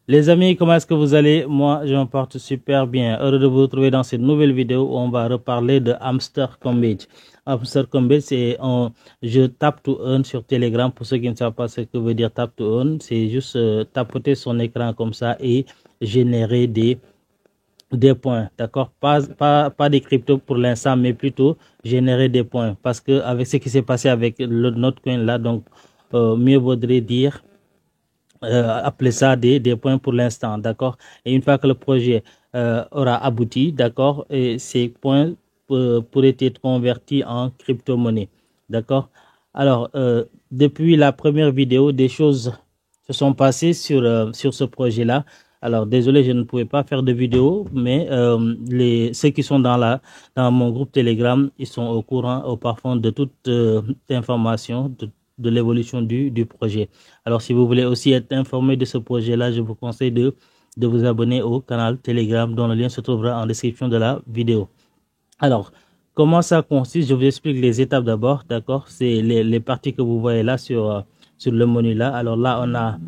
Les amis, comment est-ce que vous allez? Moi, je me porte super bien. Heureux de vous retrouver dans cette nouvelle vidéo où on va reparler de Hamster Combat. Hamster Combat, c'est un jeu tap to earn sur Telegram. Pour ceux qui ne savent pas ce que veut dire tap to earn, c'est juste tapoter son écran comme ça et générer des points, d'accord? Pas des cryptos pour l'instant, mais plutôt générer des points. Parce que avec ce qui s'est passé avec notre coin là, donc mieux vaudrait dire appeler ça des points pour l'instant, d'accord? Et une fois que le projet aura abouti, d'accord, et ces points pourraient être convertis en crypto-monnaie, d'accord? Alors, depuis la première vidéo, des choses se sont passées sur ce projet-là. Alors, désolé, je ne pouvais pas faire de vidéo, mais ceux qui sont dans mon groupe Telegram, ils sont au courant, au parfum de toute information, de l'évolution du projet. Alors, si vous voulez aussi être informé de ce projet-là, je vous conseille de vous abonner au canal Telegram dont le lien se trouvera en description de la vidéo. Alors, comment ça consiste? Je vous explique les étapes d'abord, d'accord? C'est les parties que vous voyez là sur le menu là. Alors là, on a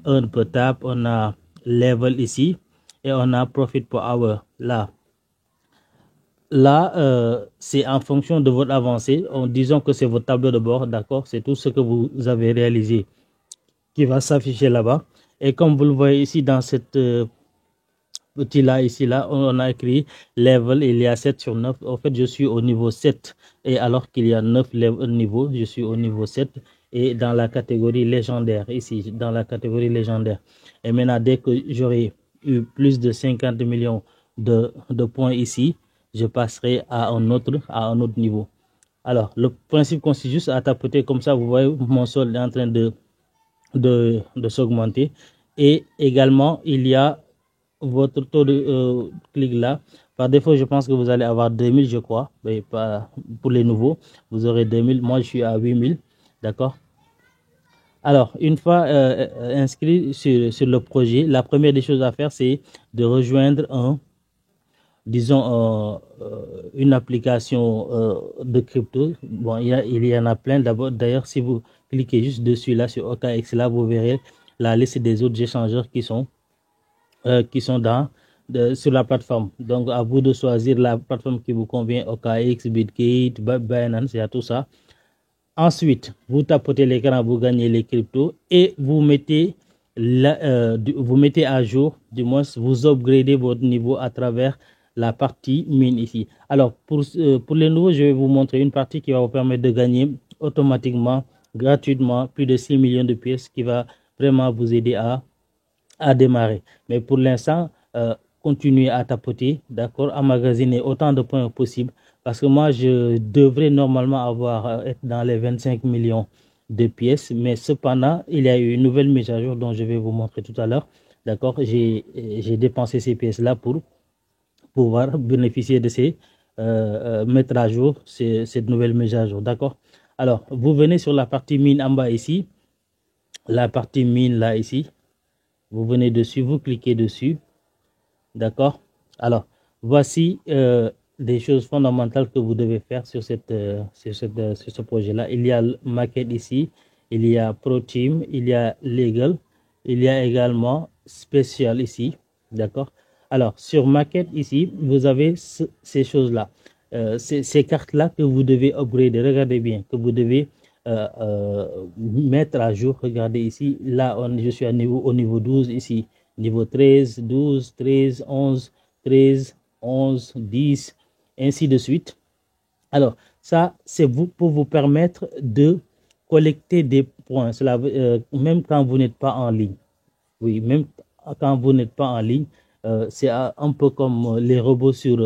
earn per tap, on a level ici et on a profit per hour là. Là, c'est en fonction de votre avancée. Disons que c'est votre tableau de bord, d'accord? C'est tout ce que vous avez réalisé qui va s'afficher là-bas. Et comme vous le voyez ici dans cette petit là, ici là, on a écrit level, il y a 7 sur 9. En fait, je suis au niveau 7. Et alors qu'il y a 9 niveaux, je suis au niveau 7. Et dans la catégorie légendaire, ici, dans la catégorie légendaire. Et maintenant, dès que j'aurai eu plus de 50 millions de points ici, je passerai à un autre niveau. Alors, le principe consiste juste à tapoter comme ça. Vous voyez, mon solde est en train de s'augmenter. Et également, il y a votre taux de clic là. Par défaut, je pense que vous allez avoir 2000, je crois. Mais pas pour les nouveaux. Vous aurez 2000. Moi, je suis à 8000. D'accord? Alors, une fois inscrit sur le projet, la première des choses à faire, c'est de rejoindre disons, une application de crypto. Bon, il y en a plein. D'ailleurs, si vous cliquez juste dessus, là, sur OKX, là, vous verrez la liste des autres échangeurs qui sont sur la plateforme. Donc, à vous de choisir la plateforme qui vous convient, OKX, Bitgate, Binance, il y a tout ça. Ensuite, vous tapotez l'écran, vous gagnez les cryptos et vous mettez à jour, du moins, vous upgradez votre niveau à travers la partie mine ici. Alors, pour les nouveaux, je vais vous montrer une partie qui va vous permettre de gagner automatiquement, gratuitement, plus de 6 millions de pièces qui va vraiment vous aider à démarrer. Mais pour l'instant, continuez à tapoter, d'accord, à magasiner autant de points possible. Parce que moi, je devrais normalement être dans les 25 millions de pièces. Mais cependant, il y a eu une nouvelle mise à jour dont je vais vous montrer tout à l'heure. D'accord, j'ai dépensé ces pièces-là pour pouvoir bénéficier de mettre à jour cette nouvelle mise à jour. D'accord. Alors, vous venez sur la partie mine en bas ici. La partie mine là ici. Vous venez dessus, vous cliquez dessus. D'accord. Alors, voici des choses fondamentales que vous devez faire sur ce projet-là. Il y a le Market ici, il y a Pro Team, il y a Legal, il y a également Special ici. D'accord. Alors, sur Market ici, vous avez ces choses-là. Ces cartes-là que vous devez upgrader. Regardez bien, que vous devez mettre à jour. Regardez ici. Là, je suis au niveau 12 ici. Niveau 13, 12, 13, 11, 13, 11, 10, ainsi de suite. Alors, ça, c'est pour vous permettre de collecter des points. Cela, même quand vous n'êtes pas en ligne. Oui, même quand vous n'êtes pas en ligne, c'est un peu comme les robots sur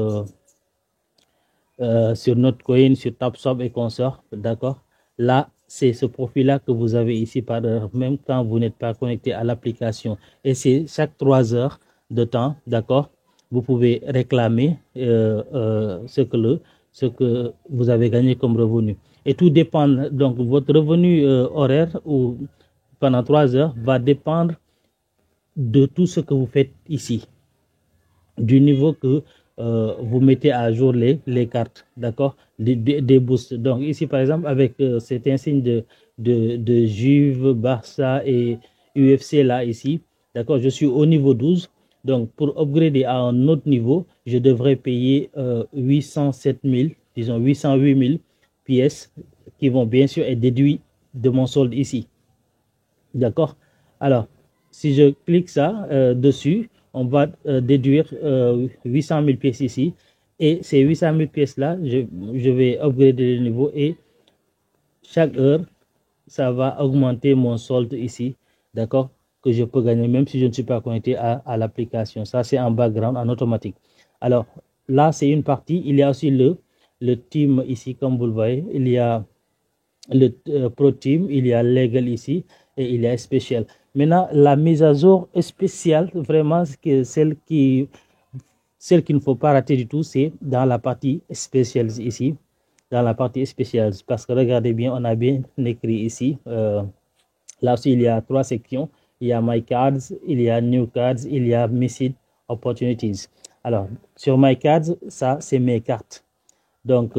Notcoin, sur TapSwap et consorts. D'accord? Là, c'est ce profil-là que vous avez ici, même quand vous n'êtes pas connecté à l'application. Et c'est chaque 3 heures de temps, d'accord? Vous pouvez réclamer ce que vous avez gagné comme revenu. Et tout dépend, donc votre revenu horaire ou pendant 3 heures va dépendre de tout ce que vous faites ici, du niveau que vous mettez à jour les cartes, d'accord, des boosts. Donc ici, par exemple, avec cet insigne de Juve, Barça et UFC là, ici, D'accord, je suis au niveau 12. Donc, pour upgrader à un autre niveau, je devrais payer 807 000, disons 808 000 pièces qui vont bien sûr être déduites de mon solde ici. D'accord. Alors, si je clique ça dessus, on va déduire 800 000 pièces ici. Et ces 800 000 pièces-là, je vais upgrader le niveau et chaque heure, ça va augmenter mon solde ici. D'accord, que je peux gagner même si je ne suis pas connecté à l'application. Ça, c'est en background, en automatique. Alors, là, c'est une partie. Il y a aussi le team ici, comme vous le voyez. Il y a le Pro Team, il y a Legal ici et il y a Special. Maintenant, la mise à jour spéciale, vraiment, celle qu'il ne faut pas rater du tout, c'est dans la partie spéciale ici. Dans la partie spéciale, parce que regardez bien, on a bien écrit ici. Là aussi, il y a 3 sections. Il y a My Cards, il y a New Cards, il y a Missed Opportunities. Alors, sur My Cards, ça, c'est mes cartes. Donc,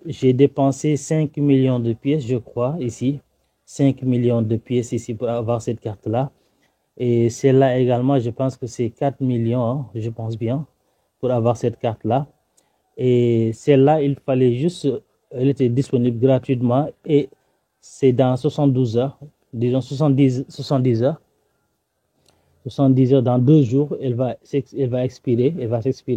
j'ai dépensé 5 millions de pièces, je crois, ici. 5 millions de pièces ici pour avoir cette carte-là. Et celle-là également, je pense que c'est 4 millions, hein, je pense bien, pour avoir cette carte-là. Et celle-là, il fallait juste, elle était disponible gratuitement et c'est dans 72 heures, disons 70 heures. 70 heures, dans 2 jours, elle va s'expirer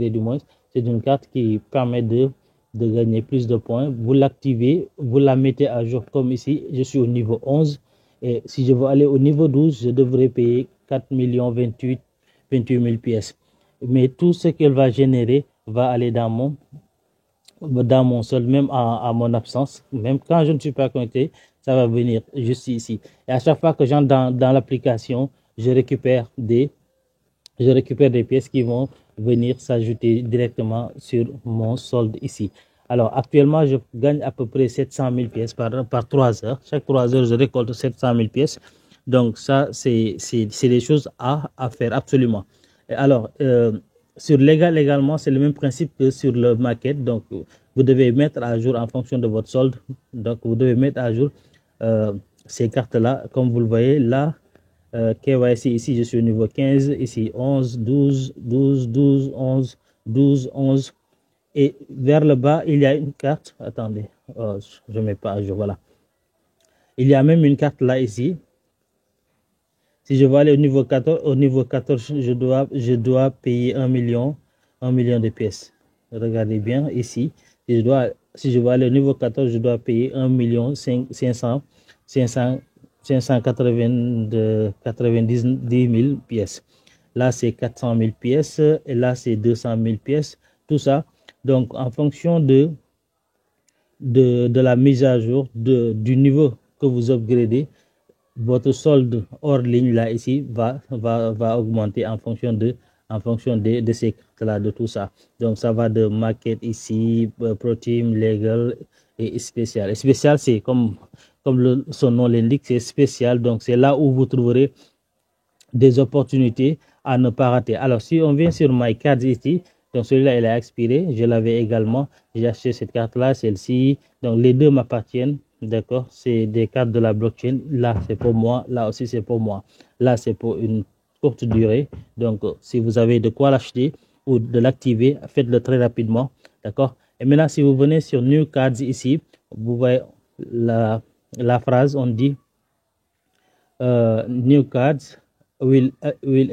du moins. C'est une carte qui permet de gagner plus de points. Vous l'activez, vous la mettez à jour comme ici. Je suis au niveau 11 et si je veux aller au niveau 12, je devrais payer 4 28 000 pièces. Mais tout ce qu'elle va générer va aller dans mon solde, même à mon absence. Même quand je ne suis pas connecté, ça va venir juste ici. Et à chaque fois que j'entre dans l'application, je récupère des pièces qui vont venir s'ajouter directement sur mon solde ici. Alors, actuellement, je gagne à peu près 700 000 pièces par 3 heures. Chaque 3 heures, je récolte 700 000 pièces. Donc, ça, c'est des choses à faire absolument. Et alors, sur Legal également, c'est le même principe que sur le Market. Donc, vous devez mettre à jour en fonction de votre solde. Donc, vous devez mettre à jour ces cartes-là. Comme vous le voyez, là, KYC, ici, je suis au niveau 15. Ici, 11, 12, 12, 12, 11, 12, 11. Et vers le bas, il y a une carte. Attendez, je ne mets pas à jour. Voilà. Il y a même une carte là, ici. Si je veux aller au niveau 14, je dois payer 1 million de pièces. Regardez bien ici. Si je veux aller au niveau 14, je dois payer 1 million 590 000 pièces. Là, c'est 400 000 pièces. Et là, c'est 200 000 pièces. Tout ça. Donc, en fonction de la mise à jour, du niveau que vous upgradez, votre solde hors ligne là ici va augmenter en fonction de ces cartes-là, de tout ça. Donc ça va de Market ici, Pro Team, Legal et Spécial. Et Spécial, c'est comme son nom l'indique, c'est spécial. Donc c'est là où vous trouverez des opportunités à ne pas rater. Alors si on vient sur My Cards ici, donc celui-là il a expiré, je l'avais également, j'ai acheté cette carte-là, celle-ci. Donc les deux m'appartiennent. D'accord, c'est des cartes de la blockchain. Là, c'est pour moi. Là aussi, c'est pour moi. Là, c'est pour une courte durée. Donc, si vous avez de quoi l'acheter ou de l'activer, faites-le très rapidement. D'accord. Et maintenant, si vous venez sur New Cards ici, vous voyez la phrase, on dit New Cards will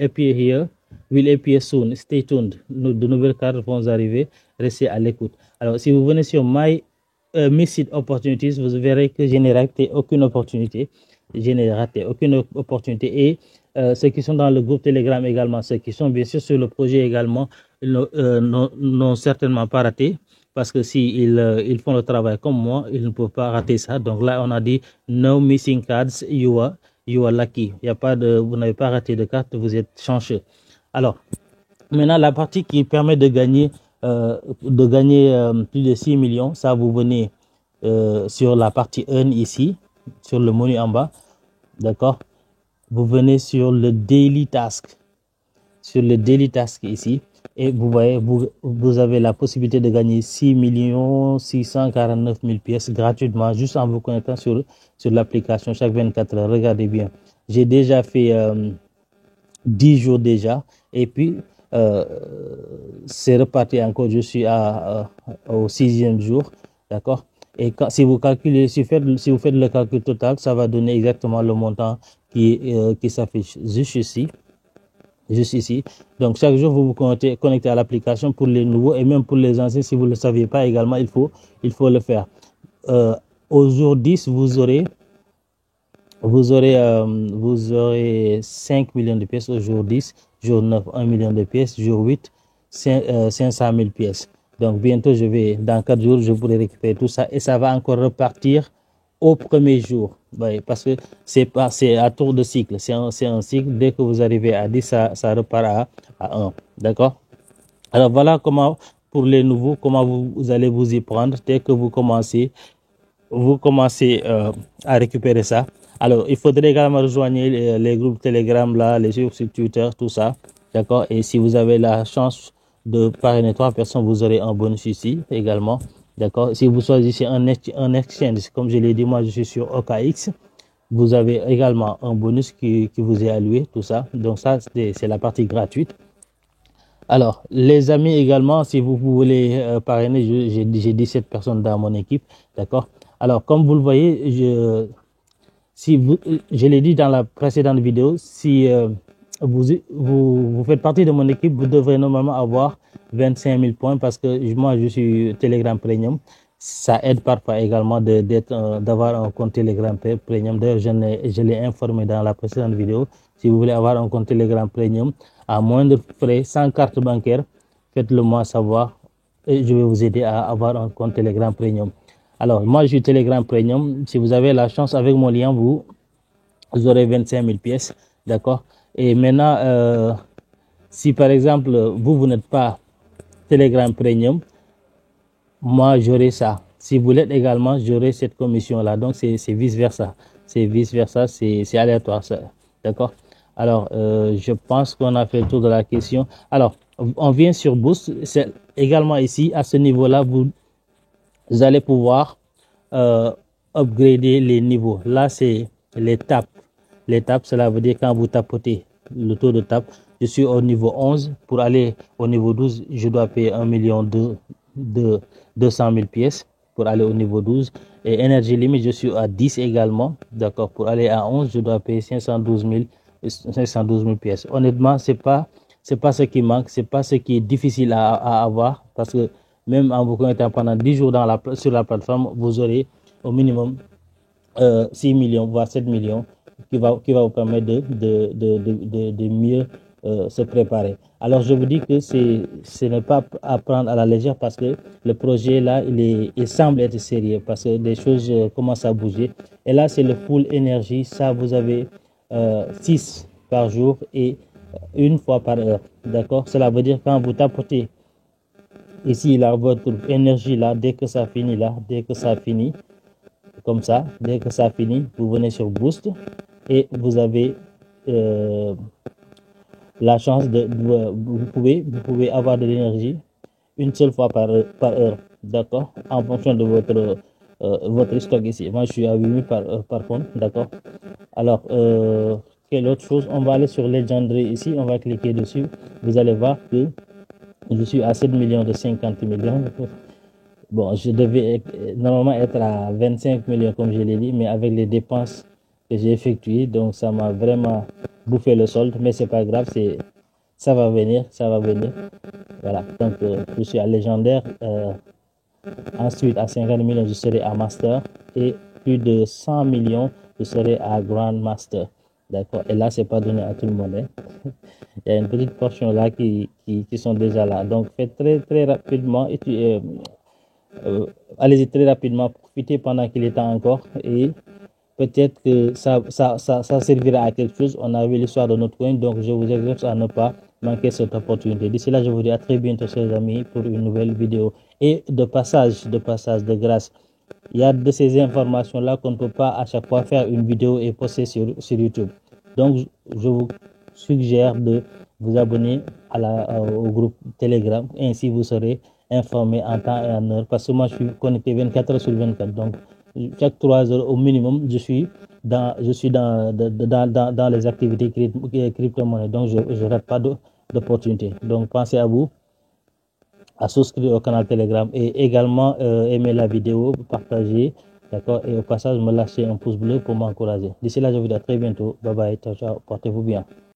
appear here, will appear soon. Stay tuned. De nouvelles cartes vont arriver. Restez à l'écoute. Alors, si vous venez sur My Missed Opportunities, vous verrez que je n'ai raté aucune opportunité. Et ceux qui sont dans le groupe Telegram également, ceux qui sont bien sûr sur le projet également, n'ont certainement pas raté. Parce que ils font le travail comme moi, ils ne peuvent pas rater ça. Donc là, on a dit no missing cards, you are lucky. Vous n'avez pas raté de carte, vous êtes chanceux. Alors, maintenant, la partie qui permet de gagner plus de 6 millions, ça vous venez sur la partie Earn ici, sur le menu en bas, d'accord. Vous venez sur le Daily Task, ici, et vous voyez, vous avez la possibilité de gagner 6 649 000 pièces gratuitement, juste en vous connectant sur l'application chaque 24 heures. Regardez bien, j'ai déjà fait 10 jours déjà. Et puis, c'est reparti encore. Je suis au 6e jour. D'accord? Et si vous calculez, si vous faites le calcul total, ça va donner exactement le montant qui s'affiche juste ici. Juste ici. Donc, chaque jour, vous vous connectez à l'application pour les nouveaux et même pour les anciens. Si vous ne le saviez pas également, il faut le faire. Au jour 10, vous aurez 5 millions de pièces au jour 10, jour 9, 1 million de pièces, jour 8, 500 000 pièces. Donc, bientôt, dans 4 jours, je pourrai récupérer tout ça et ça va encore repartir au premier jour. Oui, parce que c'est à tour de cycle. C'est un cycle. Dès que vous arrivez à 10, ça repart à 1. D'accord? Alors, voilà comment, pour les nouveaux, comment vous allez vous y prendre dès que vous commencez à récupérer ça. Alors, il faudrait également rejoindre les groupes Telegram, là, les suivre sur Twitter, tout ça. D'accord? Et si vous avez la chance de parrainer 3 personnes, vous aurez un bonus ici également. D'accord? Si vous choisissez un exchange, comme je l'ai dit, moi, je suis sur OKX. Vous avez également un bonus qui vous est alloué, tout ça. Donc, ça, c'est la partie gratuite. Alors, les amis également, si vous voulez parrainer, j'ai 17 personnes dans mon équipe. D'accord? Alors, comme vous le voyez, je l'ai dit dans la précédente vidéo, si vous faites partie de mon équipe, vous devrez normalement avoir 25 000 points parce que moi, je suis Telegram Premium. Ça aide parfois également d'avoir un compte Telegram Premium. D'ailleurs, je l'ai informé dans la précédente vidéo. Si vous voulez avoir un compte Telegram Premium à moindre frais, sans carte bancaire, faites-le moi savoir et je vais vous aider à avoir un compte Telegram Premium. Alors, moi, je suis Telegram Premium. Si vous avez la chance, avec mon lien, vous aurez 25 000 pièces. D'accord? Et maintenant, si par exemple, vous n'êtes pas Telegram Premium, moi, j'aurai ça. Si vous l'êtes également, j'aurai cette commission-là. Donc, c'est vice-versa. C'est vice-versa, c'est aléatoire, ça. D'accord? Alors, je pense qu'on a fait le tour de la question. Alors, on vient sur Boost. C'est également ici, à ce niveau-là, vous allez pouvoir upgrader les niveaux. Là, c'est les tapes. Les tapes, cela veut dire quand vous tapotez le taux de tape. Je suis au niveau 11. Pour aller au niveau 12, je dois payer 1 million de 200 000 pièces pour aller au niveau 12. Et Energy Limit, je suis à 10 également. D'accord. Pour aller à 11, je dois payer 512 000 pièces. Honnêtement, c'est pas ce qui manque. C'est pas ce qui est difficile à avoir parce que même en vous connectant pendant 10 jours sur la plateforme, vous aurez au minimum 6 millions, voire 7 millions qui va vous permettre de mieux se préparer. Alors, je vous dis que ce n'est pas à prendre à la légère parce que le projet là, il semble être sérieux parce que des choses commencent à bouger. Et là, c'est le full énergie. Ça, vous avez 6 par jour et une fois par heure. D'accord? Cela veut dire quand vous tapotez ici, là, votre énergie, là, dès que ça finit, comme ça, dès que ça finit, vous venez sur Boost et vous avez la chance vous pouvez avoir de l'énergie une seule fois par heure, d'accord, en fonction de votre stock ici. Moi, je suis à 8000 par contre, d'accord. Alors, quelle autre chose? On va aller sur Legendary ici, on va cliquer dessus. Vous allez voir que je suis à 7 millions de 50 millions. Bon, je devais normalement être à 25 millions, comme je l'ai dit, mais avec les dépenses que j'ai effectuées, donc ça m'a vraiment bouffé le solde, mais c'est pas grave, ça va venir. Voilà, donc je suis à légendaire. Ensuite, à 50 millions, je serai à master et plus de 100 millions, je serai à grand master. D'accord. Et là, c'est pas donné à tout le monde. Hein. Il y a une petite portion là qui sont déjà là. Donc, faites très rapidement. Allez-y très rapidement, profitez pendant qu'il est temps encore et peut-être que ça servira à quelque chose. On a vu l'histoire de notre coin, donc je vous exhorte à ne pas manquer cette opportunité. D'ici là, je vous dis à très bientôt, chers amis, pour une nouvelle vidéo. Et de passage, de grâce, il y a de ces informations-là qu'on ne peut pas à chaque fois faire une vidéo et poster sur YouTube. Donc, je vous suggère de vous abonner au groupe Telegram. Ainsi, vous serez informé en temps et en heure. Parce que moi, je suis connecté 24 heures sur 24. Donc, chaque 3 heures au minimum, je suis je suis dans les activités crypto-monnaie, donc je ne rate pas d'opportunité. Donc pensez à vous, à souscrire au canal Telegram et également aimer la vidéo, partager, d'accord, et au passage me lâcher un pouce bleu pour m'encourager. D'ici là, je vous dis à très bientôt. Bye bye, ciao, ciao, portez-vous bien.